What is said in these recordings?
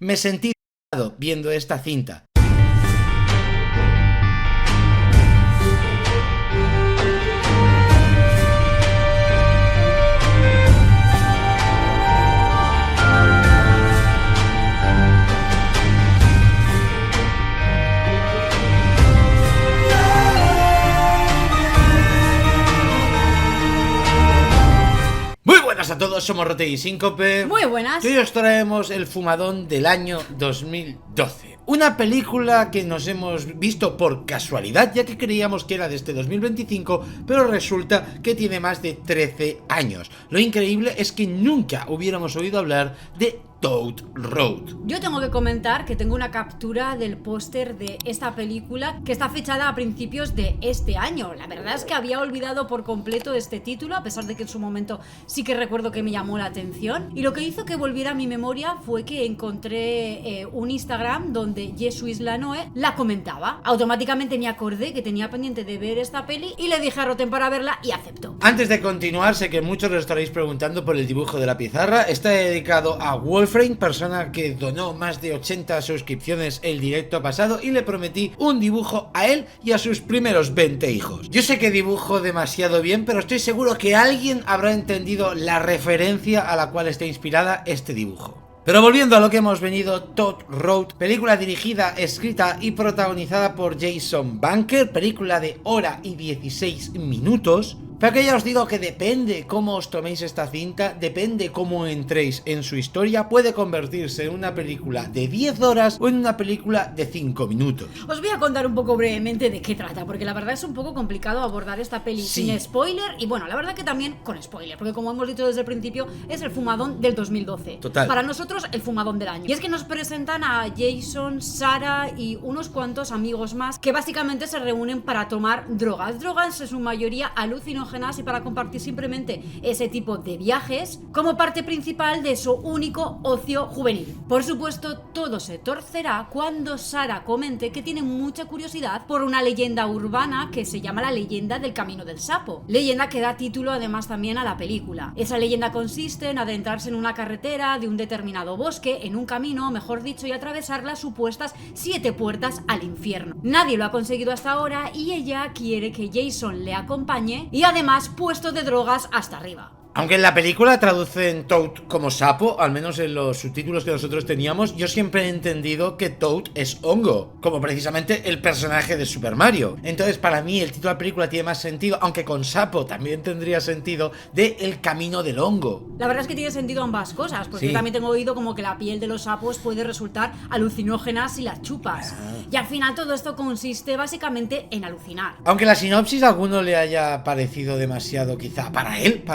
Me sentí viendo esta cinta. A todos, somos Rote y Síncope. Muy buenas. Y hoy os traemos el fumadón del año 2012. Una película que nos hemos visto por casualidad, ya que creíamos que era de este 2025, pero resulta que tiene más de 13 años. Lo increíble es que nunca hubiéramos oído hablar de Toad Road. Yo tengo que comentar que tengo una captura del póster de esta película que está fechada a principios de este año. La verdad es que había olvidado por completo este título, a pesar de que en su momento sí que recuerdo que me llamó la atención. Y lo que hizo que volviera a mi memoria fue que encontré un Instagram donde Jesús Lanoe la comentaba. Automáticamente me acordé que tenía pendiente de ver esta peli y le dije a Roten para verla y aceptó. Antes de continuar, sé que muchos os estaréis preguntando por el dibujo de la pizarra. Está dedicado a Wolframe, persona que donó más de 80 suscripciones el directo pasado, y le prometí un dibujo a él y a sus primeros 20 hijos. Yo sé que dibujo demasiado bien, pero estoy seguro que alguien habrá entendido la referencia a la cual está inspirada este dibujo. Pero volviendo a lo que hemos venido, Toad Road, película dirigida, escrita y protagonizada por Jason Bunker, película de hora y 16 minutos. Pero que ya os digo que depende cómo os toméis esta cinta, depende cómo entréis en su historia, puede convertirse en una película de 10 horas o en una película de 5 minutos. Os voy a contar un poco brevemente de qué trata, porque la verdad es un poco complicado abordar esta peli sin spoiler, y bueno, la verdad que también con spoiler, porque como hemos dicho desde el principio, es el fumadón del 2012. Total. Para nosotros, el fumadón del año. Y es que nos presentan a Jason, Sarah y unos cuantos amigos más que básicamente se reúnen para tomar drogas en su mayoría alucinógenas, y para compartir simplemente ese tipo de viajes como parte principal de su único ocio juvenil. Por supuesto, todo se torcerá cuando Sarah comente que tiene mucha curiosidad por una leyenda urbana que se llama la leyenda del Camino del Sapo, leyenda que da título además también a la película. Esa leyenda consiste en adentrarse en una carretera de un determinado bosque, en un camino, mejor dicho, y atravesar las supuestas 7 puertas al infierno. Nadie lo ha conseguido hasta ahora y ella quiere que Jason le acompañe, y además puesto de drogas hasta arriba. Aunque en la película traducen Toad como sapo, al menos en los subtítulos que nosotros teníamos, yo siempre he entendido que Toad es hongo, como precisamente el personaje de Super Mario. Entonces para mí el título de la película tiene más sentido, aunque con sapo también tendría sentido, de El Camino del Hongo. La verdad es que tiene sentido ambas cosas, porque yo también tengo oído como que la piel de los sapos puede resultar alucinógena si las chupas. Y al final todo esto consiste básicamente en alucinar. Aunque la sinopsis a alguno le haya parecido demasiado, quizá para él,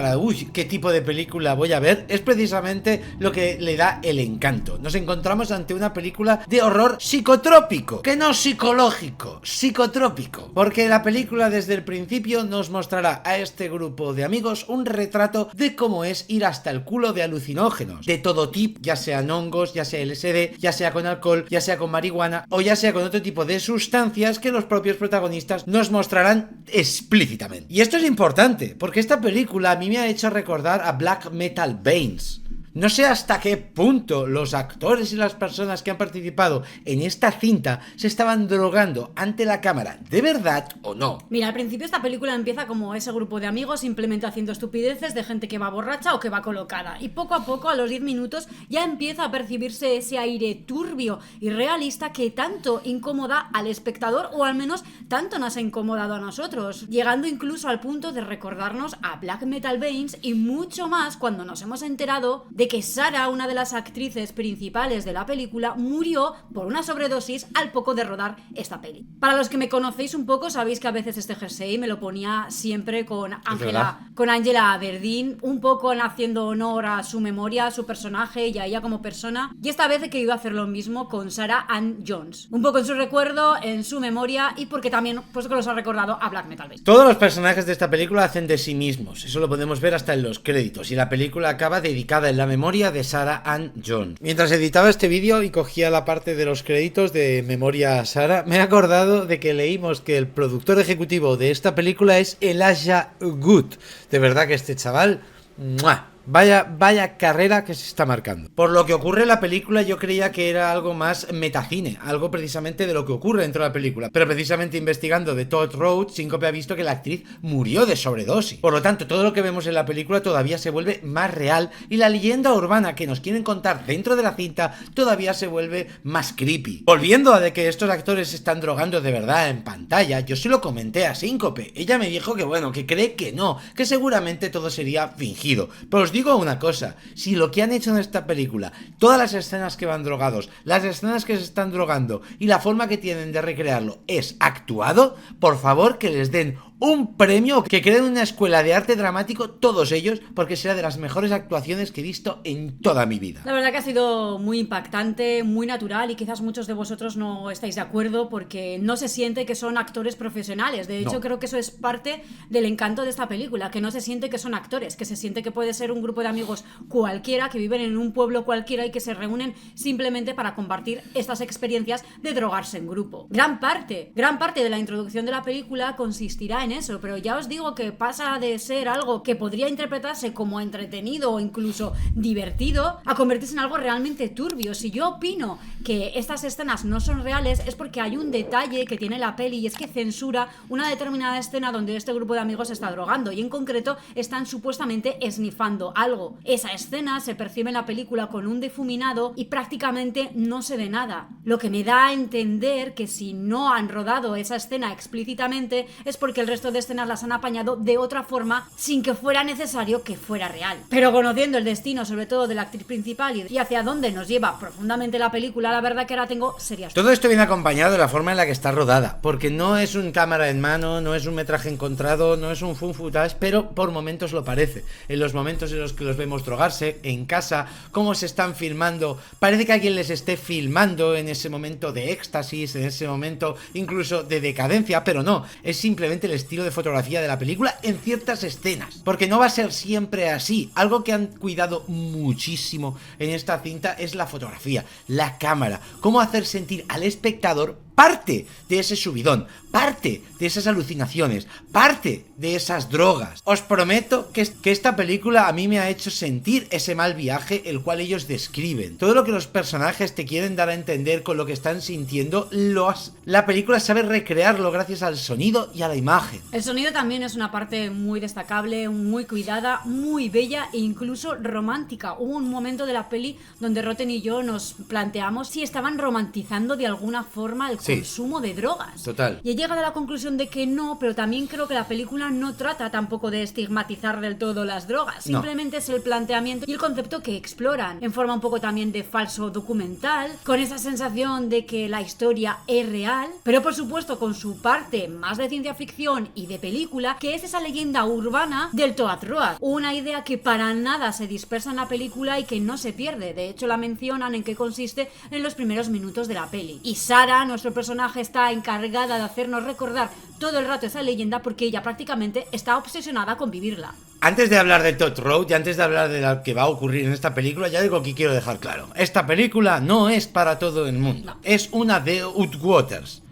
qué tipo de película voy a ver, es precisamente lo que le da el encanto. Nos encontramos ante una película de horror psicotrópico, que no psicológico, psicotrópico, porque la película desde el principio nos mostrará a este grupo de amigos un retrato de cómo es ir hasta el culo de alucinógenos, de todo tipo, ya sean hongos, ya sea LSD, ya sea con alcohol, ya sea con marihuana o ya sea con otro tipo de sustancias que los propios protagonistas nos mostrarán explícitamente. Y esto es importante, porque esta película a mí me ha hecho recordar a Black Metal Banes. No sé hasta qué punto los actores y las personas que han participado en esta cinta se estaban drogando ante la cámara, ¿de verdad o no? Mira, al principio esta película empieza como ese grupo de amigos simplemente haciendo estupideces de gente que va borracha o que va colocada, y poco a poco, a los 10 minutos, ya empieza a percibirse ese aire turbio y realista que tanto incomoda al espectador, o al menos tanto nos ha incomodado a nosotros, llegando incluso al punto de recordarnos a Black Metal Banes y mucho más cuando nos hemos enterado de que Sarah, una de las actrices principales de la película, murió por una sobredosis al poco de rodar esta peli. Para los que me conocéis un poco, sabéis que a veces este jersey me lo ponía siempre con Angela Verdeen, un poco haciendo honor a su memoria, a su personaje y a ella como persona, y esta vez he querido hacer lo mismo con Sarah Ann Jones, un poco en su recuerdo, en su memoria, y porque también pues que los ha recordado a Black Metal Banes. Todos los personajes de esta película hacen de sí mismos, eso lo podemos ver hasta en los créditos, y la película acaba dedicada en la memoria de Sarah Ann Jones. Mientras editaba este vídeo y cogía la parte de los créditos de memoria a Sarah, me he acordado de que leímos que el productor ejecutivo de esta película es Elijah Wood. De verdad que este chaval, ¡mua!, Vaya carrera que se está marcando. Por lo que ocurre en la película, yo creía que era algo más metacine, algo precisamente de lo que ocurre dentro de la película. Pero precisamente investigando de Todd Road, Síncope ha visto que la actriz murió de sobredosis. Por lo tanto, todo lo que vemos en la película todavía se vuelve más real y la leyenda urbana que nos quieren contar dentro de la cinta todavía se vuelve más creepy. Volviendo a de que estos actores se están drogando de verdad en pantalla, yo se lo comenté a Síncope. Ella me dijo que bueno, que cree que no, que seguramente todo sería fingido. Pero os digo una cosa, si lo que han hecho en esta película, todas las escenas que van drogados, las escenas que se están drogando y la forma que tienen de recrearlo es actuado, por favor que les den un premio, que creen una escuela de arte dramático todos ellos, porque será de las mejores actuaciones que he visto en toda mi vida. La verdad que ha sido muy impactante, muy natural, y quizás muchos de vosotros no estáis de acuerdo porque no se siente que son actores profesionales. De hecho, creo que eso es parte del encanto de esta película, que no se siente que son actores, que se siente que puede ser un grupo de amigos cualquiera, que viven en un pueblo cualquiera y que se reúnen simplemente para compartir estas experiencias de drogarse en grupo. Gran parte de la introducción de la película consistirá en eso, pero ya os digo que pasa de ser algo que podría interpretarse como entretenido o incluso divertido a convertirse en algo realmente turbio. Si yo opino que estas escenas no son reales es porque hay un detalle que tiene la peli, y es que censura una determinada escena donde este grupo de amigos se está drogando, y en concreto están supuestamente esnifando algo. Esa escena se percibe en la película con un difuminado y prácticamente no se ve nada, lo que me da a entender que si no han rodado esa escena explícitamente es porque el resto de escenas las han apañado de otra forma sin que fuera necesario que fuera real. Pero conociendo el destino sobre todo de la actriz principal y hacia dónde nos lleva profundamente la película, la verdad que ahora tengo serias... Todo esto viene acompañado de la forma en la que está rodada, porque no es un cámara en mano, no es un metraje encontrado, no es un fun footage, pero por momentos lo parece. En los momentos en los que los vemos drogarse, en casa, cómo se están filmando, parece que alguien les esté filmando en ese momento de éxtasis, en ese momento incluso de decadencia, pero no, es simplemente el estilo de fotografía de la película en ciertas escenas, porque no va a ser siempre así. Algo que han cuidado muchísimo en esta cinta es la fotografía, la cámara, cómo hacer sentir al espectador parte de ese subidón, parte de esas alucinaciones, parte de esas drogas. Os prometo que esta película a mí me ha hecho sentir ese mal viaje el cual ellos describen. Todo lo que los personajes te quieren dar a entender con lo que están sintiendo, la película sabe recrearlo gracias al sonido y a la imagen. El sonido también es una parte muy destacable, muy cuidada, muy bella e incluso romántica. Hubo un momento de la peli donde Rotten y yo nos planteamos si estaban romantizando de alguna forma el consumo de drogas. Total. Y he llegado a la conclusión de que no, pero también creo que la película no trata tampoco de estigmatizar del todo las drogas. Simplemente es el planteamiento y el concepto que exploran, en forma un poco también de falso documental, con esa sensación de que la historia es real, pero por supuesto con su parte más de ciencia ficción y de película, que es esa leyenda urbana del Toad Road. Una idea que para nada se dispersa en la película y que no se pierde. De hecho, la mencionan en qué consiste en los primeros minutos de la peli. Y Sara, nuestro personaje, está encargada de hacernos recordar todo el rato esa leyenda porque ella prácticamente está obsesionada con vivirla. Antes de hablar de Todd Road y antes de hablar de lo que va a ocurrir en esta película, ya digo que quiero dejar claro: esta película no es para todo el mundo. Es una de Utwaters.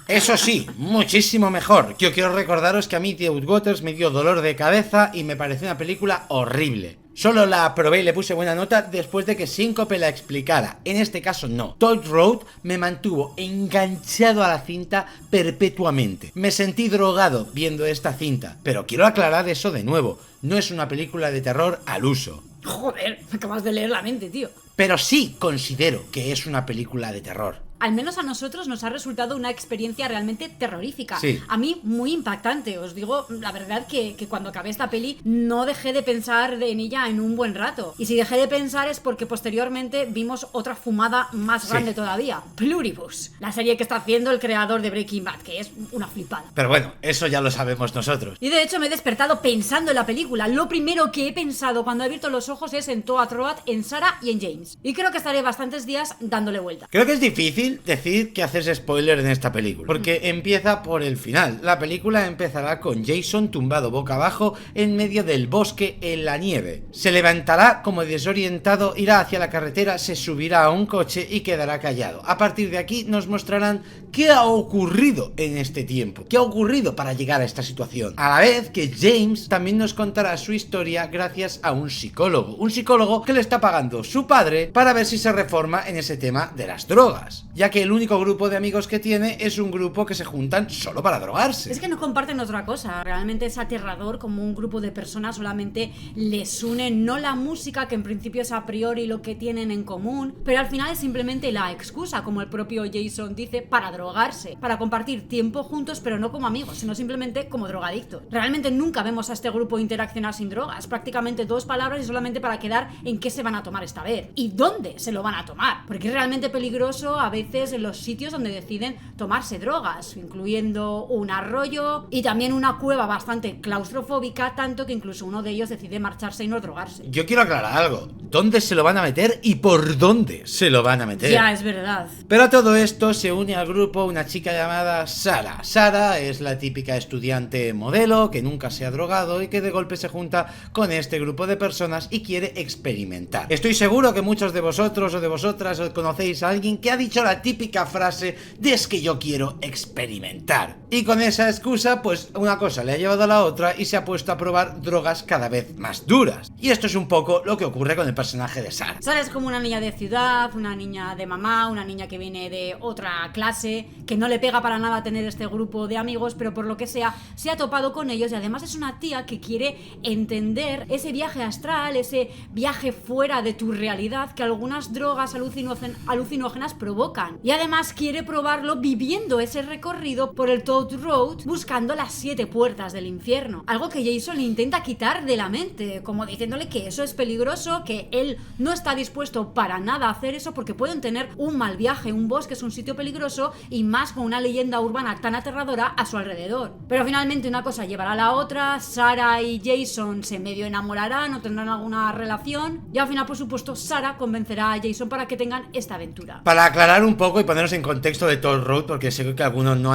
Eso sí, muchísimo mejor. Yo quiero recordaros que a mí The Utwaters me dio dolor de cabeza y me pareció una película horrible. Solo la aprobé y le puse buena nota después de que Síncope la explicara. En este caso no. Todd Road me mantuvo enganchado a la cinta perpetuamente. Me sentí drogado viendo esta cinta. Pero quiero aclarar eso de nuevo. No es una película de terror al uso. Joder, me acabas de leer la mente, tío. Pero sí considero que es una película de terror. Al menos a nosotros nos ha resultado una experiencia realmente terrorífica. Sí. A mí muy impactante. Os digo la verdad que cuando acabé esta peli no dejé de pensar en ella en un buen rato. Y si dejé de pensar es porque posteriormente vimos otra fumada más grande todavía. Pluribus, la serie que está haciendo el creador de Breaking Bad, que es una flipada. Pero bueno, eso ya lo sabemos nosotros. Y de hecho me he despertado pensando en la película. Lo primero que he pensado cuando he abierto los ojos es en Toad Road, en Sarah y en James. Y creo que estaré bastantes días dándole vuelta. Creo que es difícil difícil decir que haces spoiler en esta película, porque empieza por el final. La película empezará con Jason tumbado boca abajo en medio del bosque en la nieve. Se levantará como desorientado, irá hacia la carretera, se subirá a un coche y quedará callado. A partir de aquí nos mostrarán qué ha ocurrido en este tiempo, qué ha ocurrido para llegar a esta situación. A la vez que James también nos contará su historia gracias a un psicólogo que le está pagando su padre para ver si se reforma en ese tema de las drogas, ya que el único grupo de amigos que tiene es un grupo que se juntan solo para drogarse. Es que no comparten otra cosa, realmente es aterrador como un grupo de personas solamente les une no la música, que en principio es a priori lo que tienen en común, pero al final es simplemente la excusa, como el propio Jason dice, para drogarse, para compartir tiempo juntos, pero no como amigos, sino simplemente como drogadictos. Realmente nunca vemos a este grupo interaccionar sin drogas, prácticamente 2 palabras y solamente para quedar en qué se van a tomar esta vez y dónde se lo van a tomar, porque es realmente peligroso a veces en los sitios donde deciden tomarse drogas, incluyendo un arroyo y también una cueva bastante claustrofóbica, tanto que incluso uno de ellos decide marcharse y no drogarse. Yo quiero aclarar algo, ¿dónde se lo van a meter y por dónde se lo van a meter? Ya, es verdad. Pero a todo esto se une al grupo una chica llamada Sara. Sara es la típica estudiante modelo que nunca se ha drogado y que de golpe se junta con este grupo de personas y quiere experimentar. Estoy seguro que muchos de vosotros o de vosotras conocéis a alguien que ha dicho la típica frase de es que yo quiero experimentar. Y con esa excusa, pues una cosa le ha llevado a la otra y se ha puesto a probar drogas cada vez más duras. Y esto es un poco lo que ocurre con el personaje de Sara. Sara es como una niña de ciudad, una niña de mamá, una niña que viene de otra clase, que no le pega para nada tener este grupo de amigos, pero por lo que sea, se ha topado con ellos y además es una tía que quiere entender ese viaje astral, ese viaje fuera de tu realidad que algunas drogas alucinógenas provocan. Y además quiere probarlo viviendo ese recorrido por el Toad Road, buscando las 7 puertas del infierno. Algo que Jason le intenta quitar de la mente, como diciéndole que eso es peligroso, que él no está dispuesto para nada a hacer eso porque pueden tener un mal viaje. Un bosque es un sitio peligroso y más con una leyenda urbana tan aterradora a su alrededor. Pero finalmente una cosa llevará a la otra, Sara y Jason se medio enamorarán o tendrán alguna relación y al final, por supuesto, Sara convencerá a Jason para que tengan esta aventura. Para aclarar un poco y ponernos en contexto de Toad Road, porque sé que algunos no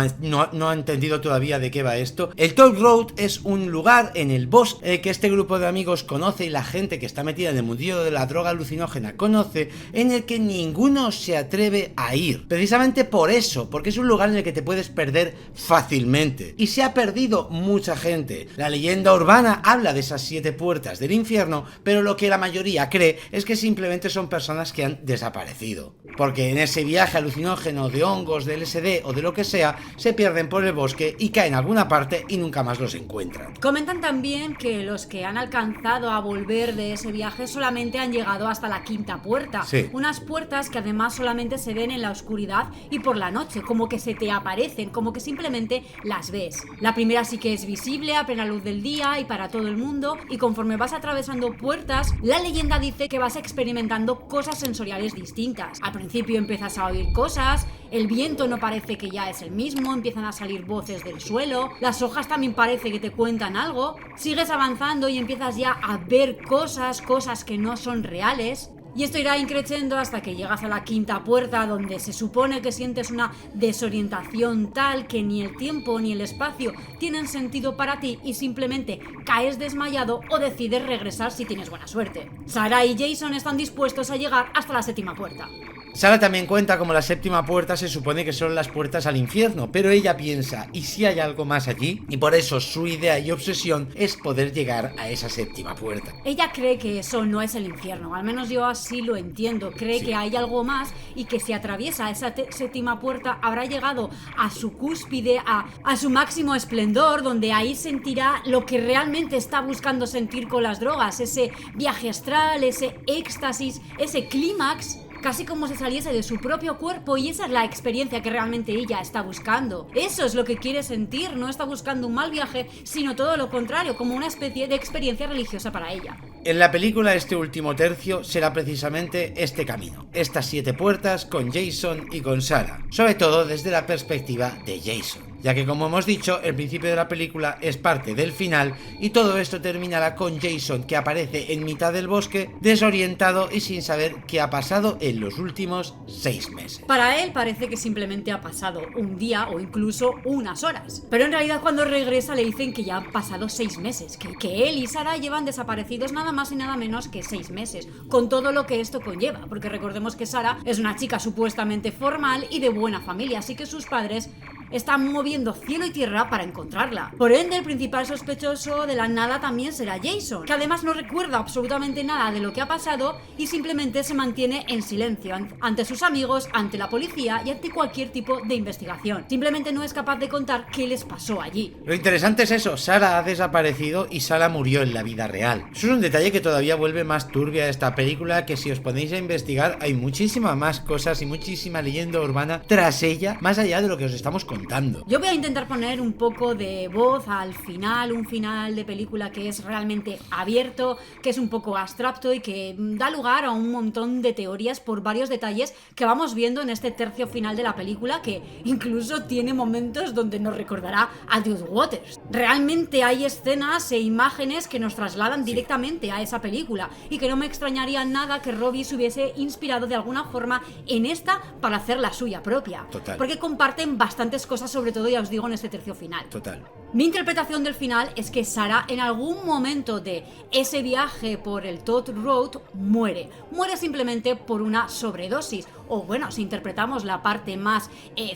han entendido todavía de qué va esto. El Toad Road es un lugar en el bosque que este grupo de amigos conoce y la gente que está metida en el mundillo de la droga alucinógena conoce, en el que ninguno se atreve a ir. Precisamente por eso, porque es un lugar en el que te puedes perder fácilmente. Y se ha perdido mucha gente. La leyenda urbana habla de esas 7 puertas del infierno, pero lo que la mayoría cree es que simplemente son personas que han desaparecido. Porque en ese viaje alucinógeno de hongos, de LSD o de lo que sea, se pierden por el bosque y caen a alguna parte y nunca más los encuentran. Comentan también que los que han alcanzado a volver de ese viaje solamente han llegado hasta la 5ª puerta. Sí. Unas puertas que además solamente se ven en la oscuridad y por la noche, como que se te aparecen, como que simplemente las ves. La primera sí que es visible a plena luz del día y para todo el mundo, y conforme vas atravesando puertas, la leyenda dice que vas experimentando cosas sensoriales distintas. Al principio empiezas a oír cosas, el viento no parece que ya es el mismo, empiezan a salir voces del suelo, las hojas también parece que te cuentan algo, sigues avanzando y empiezas ya a ver cosas que no son reales. Y esto irá increciendo hasta que llegas a la 5ª puerta, donde se supone que sientes una desorientación tal que ni el tiempo ni el espacio tienen sentido para ti y simplemente caes desmayado o decides regresar si tienes buena suerte. Sara y Jason están dispuestos a llegar hasta la 7ª puerta. Sara también cuenta como la 7ª puerta se supone que son las puertas al infierno, pero ella piensa, ¿y si hay algo más allí? Y por eso su idea y obsesión es poder llegar a esa 7ª puerta. Ella cree que eso no es el infierno, al menos yo así lo entiendo, cree que hay algo más y que si atraviesa esa 7ª puerta habrá llegado a su cúspide, a su máximo esplendor, donde ahí sentirá lo que realmente está buscando sentir con las drogas, ese viaje astral, ese éxtasis, ese clímax, casi como si saliese de su propio cuerpo, y esa es la experiencia que realmente ella está buscando. Eso es lo que quiere sentir, no está buscando un mal viaje, sino todo lo contrario, como una especie de experiencia religiosa para ella. En la película este último tercio será precisamente este camino, estas 7 puertas con Jason y con Sara, sobre todo desde la perspectiva de Jason. ya que como hemos dicho, el principio de la película es parte del final y todo esto terminará con Jason que aparece en mitad del bosque, desorientado y sin saber qué ha pasado en los últimos 6 meses. Para él parece que simplemente ha pasado un día o incluso unas horas, pero en realidad cuando regresa le dicen que ya han pasado 6 meses, que él y Sarah llevan desaparecidos nada más y nada menos que 6 meses, con todo lo que esto conlleva, porque recordemos que Sarah es una chica supuestamente formal y de buena familia, así que sus padres están moviendo cielo y tierra para encontrarla. Por ende, el principal sospechoso de la nada también será Jason, que además no recuerda absolutamente nada de lo que ha pasado y simplemente se mantiene en silencio ante sus amigos, ante la policía y ante cualquier tipo de investigación. Simplemente no es capaz de contar qué les pasó allí. Lo interesante es eso, Sarah ha desaparecido y Sarah murió en la vida real. Eso es un detalle que todavía vuelve más turbia a esta película, que si os ponéis a investigar hay muchísimas más cosas y muchísima leyenda urbana tras ella, más allá de lo que os estamos contando. Yo voy a intentar poner un poco de voz al final, un final de película que es realmente abierto, que es un poco abstracto y que da lugar a un montón de teorías por varios detalles que vamos viendo en este tercio final de la película, que incluso tiene momentos donde nos recordará a Dude Waters. Realmente hay escenas e imágenes que nos trasladan directamente a esa película y que no me extrañaría nada que Robbie se hubiese inspirado de alguna forma en esta para hacer la suya propia. Total. Porque comparten bastantes cosas, sobre todo, ya os digo, en este tercio final. Total. Mi interpretación del final es que Sarah en algún momento de ese viaje por el Toad Road muere simplemente por una sobredosis, o bueno, si interpretamos la parte más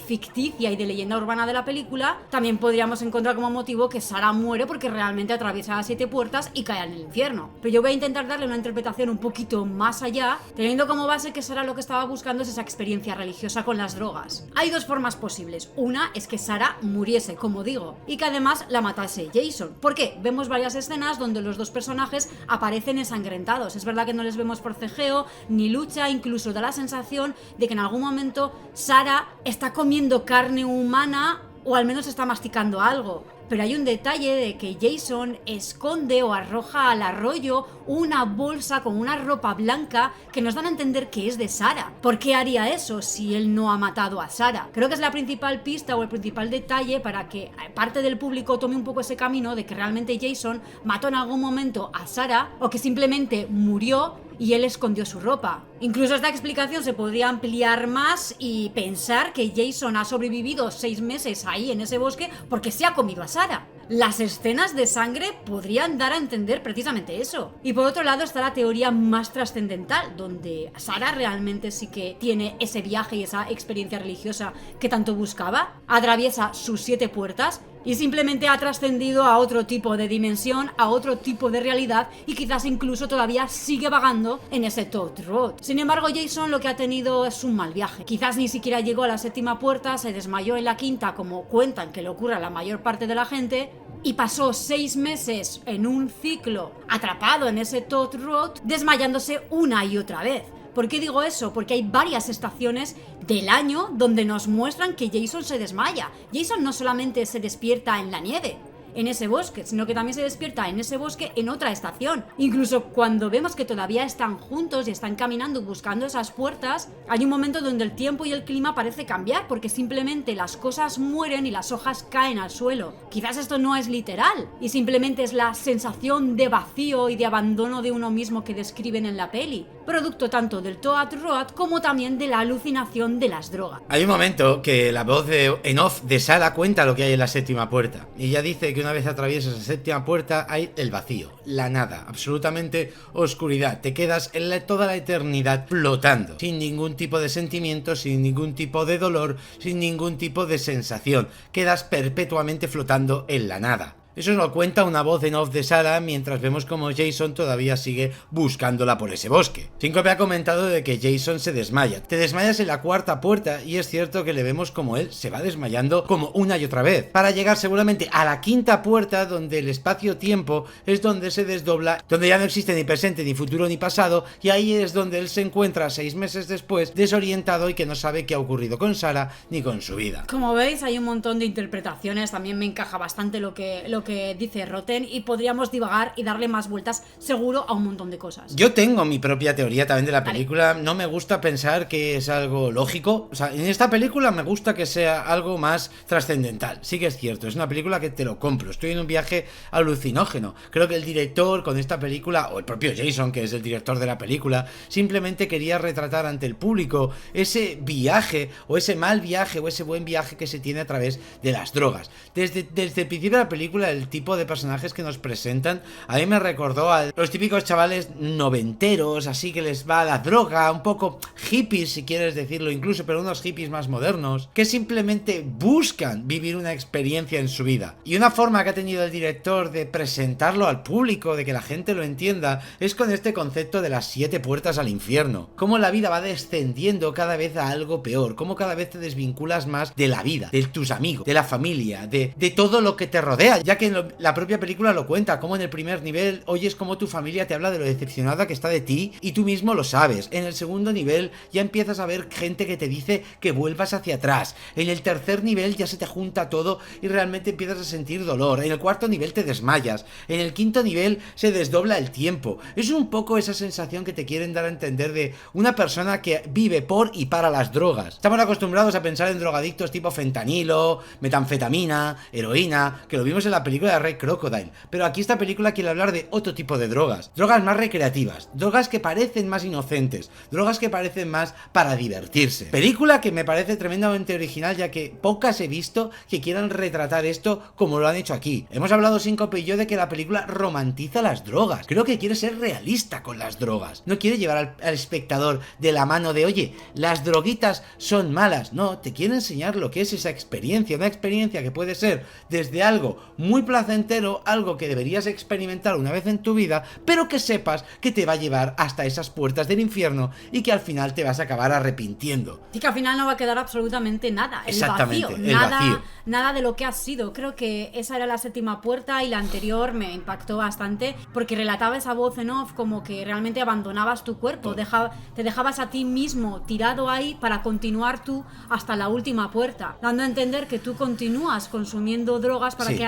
ficticia y de leyenda urbana de la película, también podríamos encontrar como motivo que Sarah muere porque realmente atraviesa las 7 puertas y cae en el infierno. Pero yo voy a intentar darle una interpretación un poquito más allá, teniendo como base que Sarah lo que estaba buscando es esa experiencia religiosa con las drogas. Hay dos formas posibles. Una es que Sarah muriese, como digo, y que además la matase Jason. ¿Por qué? Vemos varias escenas donde los dos personajes aparecen ensangrentados. Es verdad que no les vemos forcejeo ni lucha, incluso da la sensación de que en algún momento Sarah está comiendo carne humana o al menos está masticando algo. Pero hay un detalle de que Jason esconde o arroja al arroyo una bolsa con una ropa blanca que nos dan a entender que es de Sarah. ¿Por qué haría eso si él no ha matado a Sarah? Creo que es la principal pista o el principal detalle para que parte del público tome un poco ese camino de que realmente Jason mató en algún momento a Sarah o que simplemente murió y él escondió su ropa. Incluso esta explicación se podría ampliar más y pensar que Jason ha sobrevivido 6 meses ahí en ese bosque porque se ha comido a Sarah. Las escenas de sangre podrían dar a entender precisamente eso. Y por otro lado está la teoría más trascendental, donde Sarah realmente sí que tiene ese viaje y esa experiencia religiosa que tanto buscaba, atraviesa sus 7 puertas y simplemente ha trascendido a otro tipo de dimensión, a otro tipo de realidad y quizás incluso todavía sigue vagando en ese Toad Road. Sin embargo, Jason lo que ha tenido es un mal viaje. Quizás ni siquiera llegó a la 7ª puerta, se desmayó en la 5ª, como cuentan que le ocurre a la mayor parte de la gente, y pasó 6 meses en un ciclo atrapado en ese Toad Road, desmayándose una y otra vez. ¿Por qué digo eso? Porque hay varias estaciones del año donde nos muestran que Jason se desmaya. Jason no solamente se despierta en la nieve, en ese bosque, sino que también se despierta en ese bosque en otra estación. Incluso cuando vemos que todavía están juntos y están caminando buscando esas puertas, hay un momento donde el tiempo y el clima parece cambiar porque simplemente las cosas mueren y las hojas caen al suelo. Quizás esto no es literal y simplemente es la sensación de vacío y de abandono de uno mismo que describen en la peli, producto tanto del Toad Road como también de la alucinación de las drogas. Hay un momento que la voz en off de Sarah cuenta lo que hay en la 7ª puerta y ella dice que una vez atraviesas esa 7ª puerta hay el vacío, la nada, absolutamente oscuridad. Te quedas en toda la eternidad flotando, sin ningún tipo de sentimiento, sin ningún tipo de dolor, sin ningún tipo de sensación. Quedas perpetuamente flotando en la nada. Eso nos lo cuenta una voz en off de Sarah mientras vemos como Jason todavía sigue buscándola por ese bosque. Síncope ha comentado de que Jason se desmaya. Te desmayas en la 4ª puerta y es cierto que le vemos como él se va desmayando como una y otra vez, para llegar seguramente a la 5ª puerta donde el espacio-tiempo es donde se desdobla, donde ya no existe ni presente, ni futuro, ni pasado, y ahí es donde él se encuentra 6 meses después desorientado y que no sabe qué ha ocurrido con Sarah ni con su vida. Como veis hay un montón de interpretaciones, también me encaja bastante lo que lo que dice Rotten y podríamos divagar y darle más vueltas seguro a un montón de cosas. Yo tengo mi propia teoría también de la película. No me gusta pensar que es algo lógico. O sea, en esta película me gusta que sea algo más trascendental. Sí que es cierto, es una película que te lo compro. Estoy en un viaje alucinógeno. Creo que el director con esta película, o el propio Jason, que es el director de la película, simplemente quería retratar ante el público ese viaje, o ese mal viaje, o ese buen viaje que se tiene a través de las drogas. Desde el principio de la película, el tipo de personajes que nos presentan a mí me recordó a los típicos chavales noventeros, así que les va la droga, un poco hippies si quieres decirlo incluso, pero unos hippies más modernos, que simplemente buscan vivir una experiencia en su vida. Y una forma que ha tenido el director de presentarlo al público, de que la gente lo entienda, es con este concepto de las 7 puertas al infierno. Cómo la vida va descendiendo cada vez a algo peor, cómo cada vez te desvinculas más de la vida, de tus amigos, de la familia, de todo lo que te rodea, ya que la propia película lo cuenta, como en el primer nivel oyes cómo tu familia te habla de lo decepcionada que está de ti y tú mismo lo sabes. En el segundo nivel ya empiezas a ver gente que te dice que vuelvas hacia atrás. En el tercer nivel ya se te junta todo y realmente empiezas a sentir dolor. En el cuarto nivel te desmayas. En el quinto nivel se desdobla el tiempo. Es un poco esa sensación que te quieren dar a entender de una persona que vive por y para las drogas. Estamos acostumbrados a pensar en drogadictos tipo fentanilo, metanfetamina, heroína, que lo vimos en la película de Red Crocodile, pero aquí esta película quiere hablar de otro tipo de drogas más recreativas, drogas que parecen más inocentes, drogas que parecen más para divertirse. Película que me parece tremendamente original, ya que pocas he visto que quieran retratar esto como lo han hecho aquí. Hemos hablado Síncope y yo de que la película romantiza las drogas, creo que quiere ser realista con las drogas, no quiere llevar al espectador de la mano de oye, las droguitas son malas, no, te quiere enseñar lo que es esa experiencia, una experiencia que puede ser desde algo muy placentero, algo que deberías experimentar una vez en tu vida, pero que sepas que te va a llevar hasta esas puertas del infierno y que al final te vas a acabar arrepintiendo. Y que al final no va a quedar absolutamente nada, el Exactamente, vacío, el vacío. Nada de lo que has sido. Creo que esa era la 7ª puerta y la anterior me impactó bastante porque relataba esa voz en off como que realmente abandonabas tu cuerpo, te dejabas a ti mismo tirado ahí para continuar tú hasta la última puerta, dando a entender que tú continúas consumiendo drogas para, sí,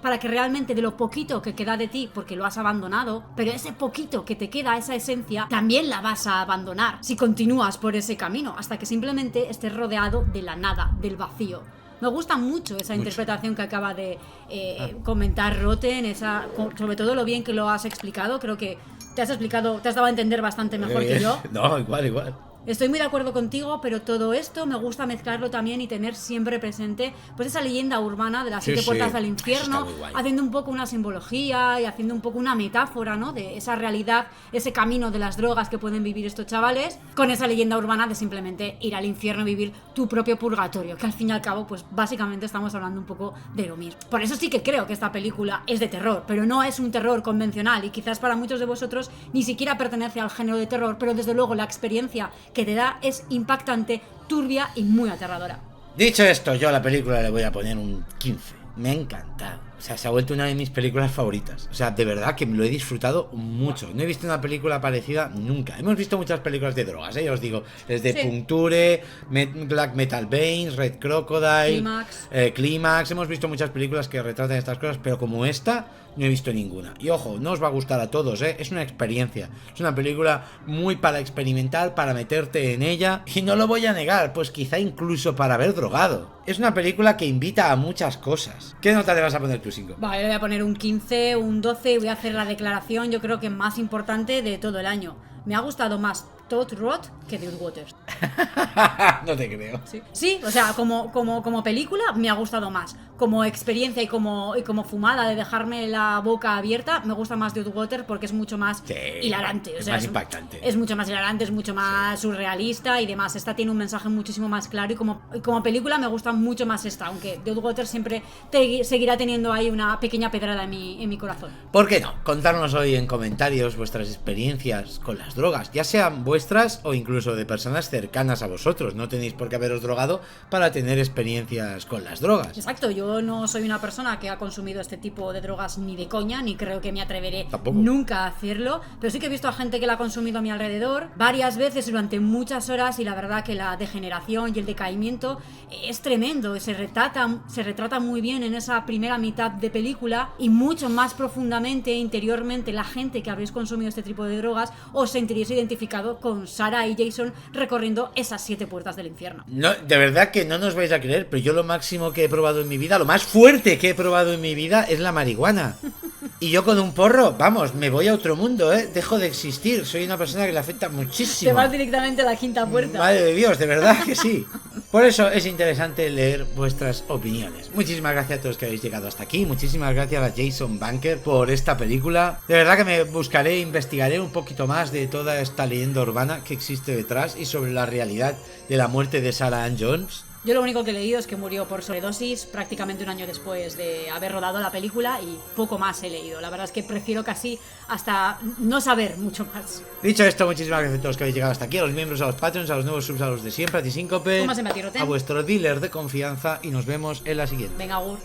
para que realmente de lo poquito que queda de ti, porque lo has abandonado, pero ese poquito que te queda, esa esencia, también la vas a abandonar si continúas por ese camino, hasta que simplemente estés rodeado de la nada, del vacío. Me gusta mucho esa interpretación que acaba de comentar Rotten, sobre todo lo bien que lo has explicado. Creo que te has dado a entender bastante mejor que yo. No, igual. Estoy muy de acuerdo contigo, pero todo esto me gusta mezclarlo también y tener siempre presente pues esa leyenda urbana de las 7 puertas al infierno, haciendo un poco una simbología y haciendo un poco una metáfora, ¿no? De esa realidad, ese camino de las drogas que pueden vivir estos chavales, con esa leyenda urbana de simplemente ir al infierno y vivir tu propio purgatorio, que al fin y al cabo, pues básicamente estamos hablando un poco de lo mismo. Por eso sí que creo que esta película es de terror, pero no es un terror convencional y quizás para muchos de vosotros ni siquiera pertenece al género de terror, pero desde luego la experiencia que te da es impactante, turbia y muy aterradora. Dicho esto, yo a la película le voy a poner un 15. Me ha encantado. O sea, se ha vuelto una de mis películas favoritas. O sea, de verdad que lo he disfrutado mucho. No he visto una película parecida nunca. Hemos visto muchas películas de drogas, ya os digo. Desde Puncture, Black Metal Veins, Red Crocodile, Clímax. Hemos visto muchas películas que retratan estas cosas, pero como esta, no he visto ninguna. Y ojo, no os va a gustar a todos, ¿eh? Es una experiencia. Es una película muy para experimentar, para meterte en ella. Y no lo voy a negar, pues quizá incluso para haber drogado. Es una película que invita a muchas cosas. ¿Qué nota le vas a poner tú, 5? Vale, le voy a poner un 15, un 12 y voy a hacer la declaración, yo creo que más importante de todo el año. Me ha gustado más Todd Roth que Dude Waters. No te creo. Sí, o sea, como película me ha gustado más. Como experiencia y como fumada de dejarme la boca abierta, me gusta más Dude Waters porque es mucho más hilarante. O sea, más impactante. Es mucho más hilarante, es mucho más surrealista y demás. Esta tiene un mensaje muchísimo más claro y como película me gusta mucho más esta, aunque Dude Waters siempre seguirá teniendo ahí una pequeña pedrada en mi corazón. ¿Por qué no? Contárnos hoy en comentarios vuestras experiencias con las drogas, ya sean vuestras o incluso de personas cercanas a vosotros. No tenéis por qué haberos drogado para tener experiencias con las drogas. Exacto, yo yo no soy una persona que ha consumido este tipo de drogas ni de coña, ni creo que me atreveré Tampoco. nunca a hacerlo, pero sí que he visto a gente que la ha consumido a mi alrededor varias veces durante muchas horas y la verdad que la degeneración y el decaimiento es tremendo. Se retrata muy bien en esa primera mitad de película y mucho más profundamente, interiormente, la gente que habréis consumido este tipo de drogas os sentiréis identificado con Sarah y Jason recorriendo esas 7 puertas del infierno. No, de verdad que no nos vais a creer, pero yo lo máximo que he probado en mi vida, lo más fuerte que he probado en mi vida es la marihuana. Y yo con un porro, vamos, me voy a otro mundo, dejo de existir. Soy una persona que le afecta muchísimo. Te vas directamente a la 5ª puerta. Madre de Dios, de verdad que sí. Por eso es interesante leer vuestras opiniones. Muchísimas gracias a todos que habéis llegado hasta aquí. Muchísimas gracias a Jason Bunker por esta película. De verdad que me buscaré, investigaré un poquito más de toda esta leyenda urbana que existe detrás y sobre la realidad de la muerte de Sarah Ann Jones. Yo lo único que he leído es que murió por sobredosis prácticamente un año después de haber rodado la película y poco más he leído. La verdad es que prefiero casi hasta no saber mucho más. Dicho esto, muchísimas gracias a todos que habéis llegado hasta aquí, a los miembros, a los patrons, a los nuevos subs, a los de siempre, a ti Síncope, Tómase, Matirote. a vuestro dealer de confianza y nos vemos en la siguiente. Venga, Gur.